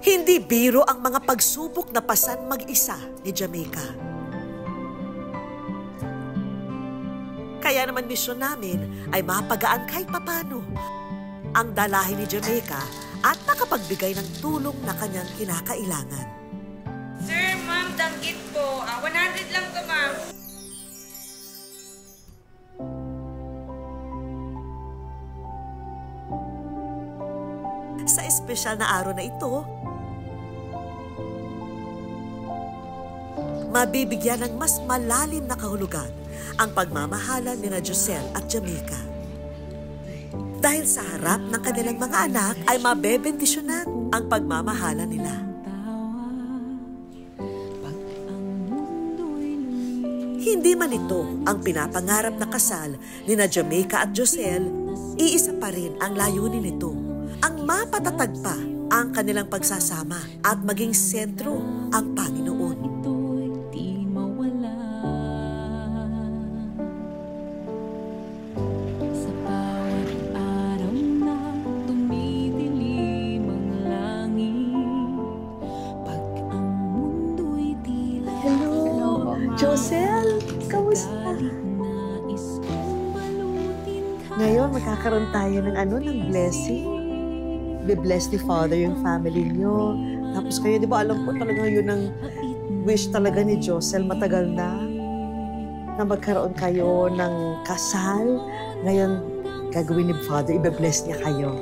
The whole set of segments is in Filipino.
Hindi biro ang mga pagsubok na pasan mag-isa ni Jamaica. Kaya naman misyon namin ay mapagaan kahit papano ang dalahin ni Jamaica at makapagbigay ng tulong na kanyang kinakailangan. Sir, ma'am, danggit po. 100 lang to, ma'am. Sa espesyal na araw na ito, mabibigyan ng mas malalim na kahulugan ang pagmamahalan ni Josel at Jamaica. Dahil sa harap ng kanilang mga anak ay mabebendisyonan ang pagmamahalan nila. Hindi man ito ang pinapangarap na kasal ni Jamaica at Josel, iisa pa rin ang layunin nito. Ang mapatatag pa ang kanilang pagsasama at maging sentro ang Panginoon. Hello, Josel, kamusta? Ngayon, magkakaroon tayo ng blessing. Be-bless ni Father yung family niyo. Tapos kayo, di ba, alam ko talaga yun ang wish talaga ni Josel matagal na magkaroon kayo ng kasal. Ngayon, gagawin ni Father, ibe-bless niya kayo.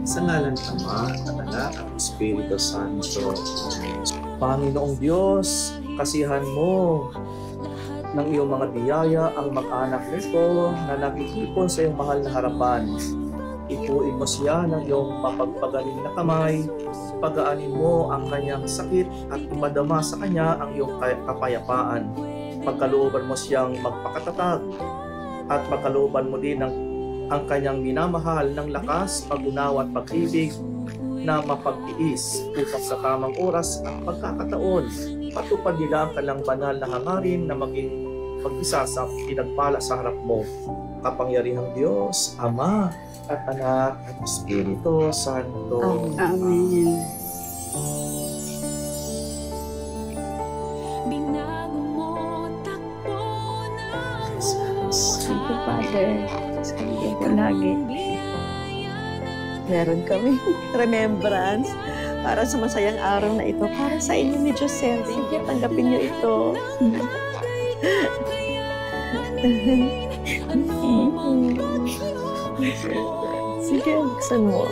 Sa ngalan ng Ama, ng Anak, at Espiritu Santo. Panginoong Diyos, kasihan mo ng iyong mga biyaya ang mag-anak nito na nakikipon sa iyong mahal na harapan. Ipuin mo siya ng iyong mapagpagaling na kamay, pagaanin mo ang kanyang sakit at ipadama sa kanya ang iyong kapayapaan. Pagkalooban mo siyang magpakatatag at pagkalooban mo din ang kanyang minamahal ng lakas, pag-unawa at pag-ibig na mapagtiis upang sa tamang oras at pagkakataon patupad nila ang kanilang banal na hangarin na maging mag-isa sa pinagpala sa harap mo. Kapangyarihang Diyos, Ama at Anak at Espiritu Santo. Amen. Thank you, Father. Thank you po lagi. Meron kami remembrance para sa masayang araw na ito. Para sa inyo ni Josel. Sige, tanggapin niyo ito. Sige, buksan mo.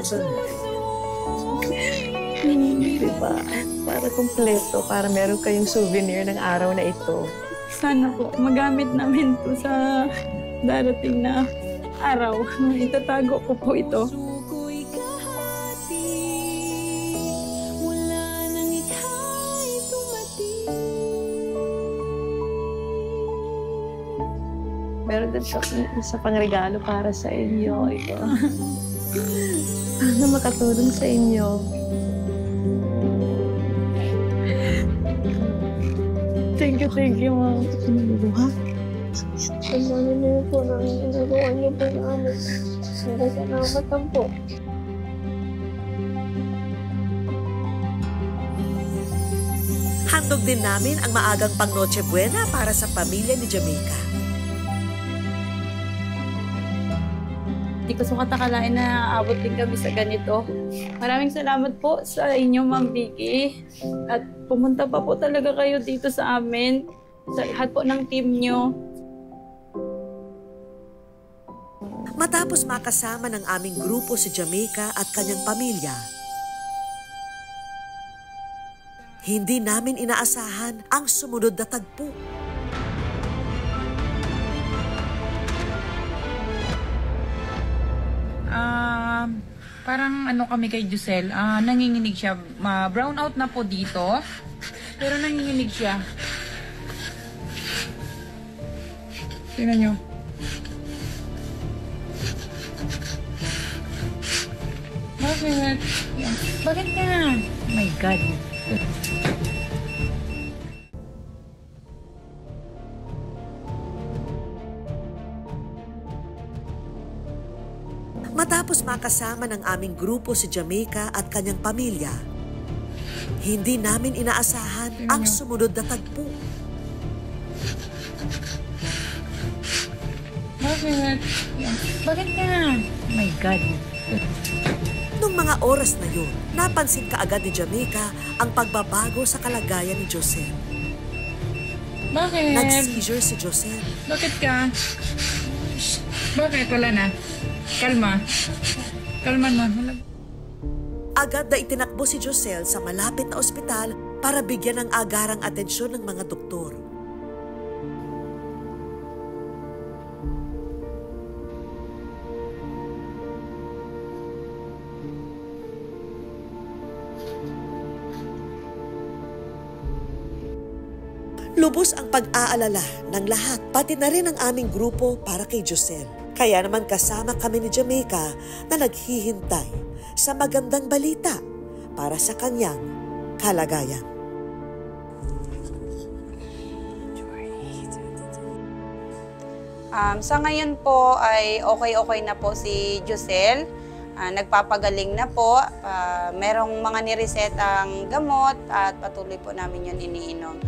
Diba? Para kumpleto, para meron kayong souvenir ng araw na ito. Sana po magamit namin to sa darating na araw. Itatago ko po ito. Meron din sa pangregalo para sa inyo. Ito. Sana makatulong sa inyo. Thank you, Ma'am. Ha? Ang dami niyo po nang ginagawa niyo po namin. Salamat po. Handog din namin ang maagang pang Noche Buena para sa pamilya ni Jamaica. Hindi ko sukat akalain na aabot din kami sa ganito. Maraming salamat po sa inyo, Ma'am Vicky. At pumunta pa po talaga kayo dito sa amin. Sa lahat po ng team nyo. Matapos makasama ng aming grupo si Jamaica at kanyang pamilya, hindi namin inaasahan ang sumunod na tagpo. Parang ano kami kay Josel, nanginginig siya. Brown out na po dito, pero nanginginig siya. Tingnan nyo. Bakit? Bakit nga? Oh my God. Matapos makasama ng aming grupo si Jamaica at kanyang pamilya, hindi namin inaasahan ang sumunod na tagpo. Bakit? Bakit nga? Oh my God. Nung mga oras na yun, napansin kaagad ni Jamaica ang pagbabago sa kalagayan ni Josel. Bakit? Nag-seizure si Josel. Bakit ka? Shh. Bakit? Wala na. Kalma. Kalman mo. Agad na itinakbo si Josel sa malapit na ospital para bigyan ng agarang atensyon ng mga doktor. Lubos ang pag-aalala ng lahat, pati na rin ang aming grupo para kay Josel. Kaya naman kasama kami ni Jamaica na naghihintay sa magandang balita para sa kanyang kalagayan. Sa ngayon po ay okay na po si Josel. Nagpapagaling na po. Merong mga niresetang gamot at patuloy po namin yun iniinom.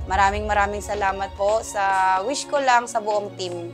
Maraming salamat po sa wish ko lang sa buong team.